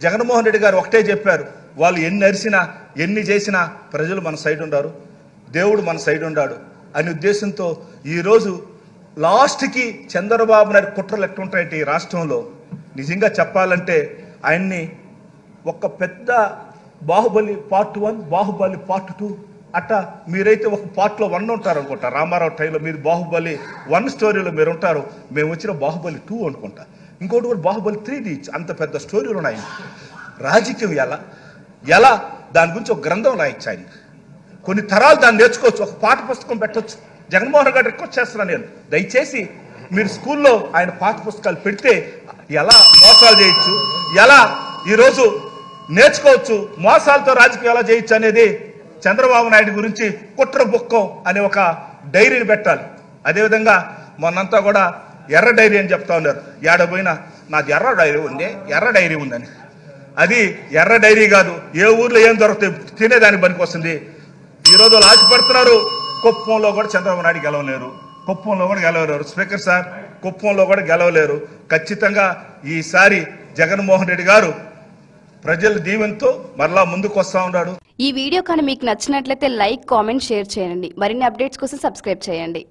జగన్మోహన్ రెడ్డి గారు ఒకటే చెప్పారు, వాళ్ళు ఎన్ని అరిసినా ఎన్ని చేసినా ప్రజలు మన సైడ్ ఉండారు, దేవుడు మన సైడ్ ఉండాడు అనే ఉద్దేశంతో ఈరోజు లాస్ట్కి చంద్రబాబు నాయుడు కుట్రలు ఎట్టుంటాయంటే ఈ రాష్ట్రంలో నిజంగా చెప్పాలంటే ఆయన్ని ఒక పెద్ద బాహుబలి పార్ట్ 1, బాహుబలి పార్ట్ 2 అట్టా మీరైతే ఒక పార్ట్లో 1 ఉంటారు అనుకుంటా. రామారావు టైంలో మీరు బాహుబలి 1 స్టోరీలో మీరు ఉంటారు, మేము వచ్చిన బాహుబలి 2 అనుకుంటా. ఇంకోటి కూడా బాహుబలి 3 అంత పెద్ద స్టోరీలు ఉన్నాయి. రాజకీయం ఎలా దాని గురించి ఒక గ్రంథం రాయొచ్చు, ఆయన కొన్ని తరాలు దాన్ని నేర్చుకోవచ్చు, ఒక పాఠ పుస్తకం పెట్టవచ్చు. జగన్మోహన్ గారు రిక్వెస్ట్ చేస్తున్నాను నేను, దయచేసి మీరు స్కూల్లో ఆయన పాఠ పుస్తకాలు పెడితే ఎలా మోసాలు చేయొచ్చు, ఎలా ఈరోజు నేర్చుకోవచ్చు, మోసాలతో రాజకీయం ఎలా చేయొచ్చు అనేది చంద్రబాబు నాయుడు గురించి కుట్ర బుక్కం అనే ఒక డైరీని పెట్టాలి. అదేవిధంగా మొన్నంతా కూడా ఎర్ర డైరీ అని చెప్తా ఉన్నారు. ఏడపోయినా నాది ఎర్ర డైరీ ఉందని. అది ఎర్ర డైరీ కాదు, ఏ ఊర్లో ఏం దొరుకుతాయి తినేదానికి పనికి వస్తుంది. ఈరోజు ఆశపడుతున్నారు, కుప్పంలో కూడా చంద్రబాబు నాయుడు గెలవలేరు, కుప్పంలో కూడా గెలవలేరు. స్పీకర్ సార్, కుప్పంలో కూడా గెలవలేరు. ఖచ్చితంగా ఈసారి జగన్మోహన్ రెడ్డి గారు ప్రజల దీవెనతో మరలా ముందుకు వస్తా ఉన్నాడు. ఈ వీడియో కానీ మీకు నచ్చినట్లయితే లైక్, కామెంట్, షేర్ చేయండి. మరిన్ని అప్డేట్స్ కోసం సబ్స్క్రైబ్ చేయండి.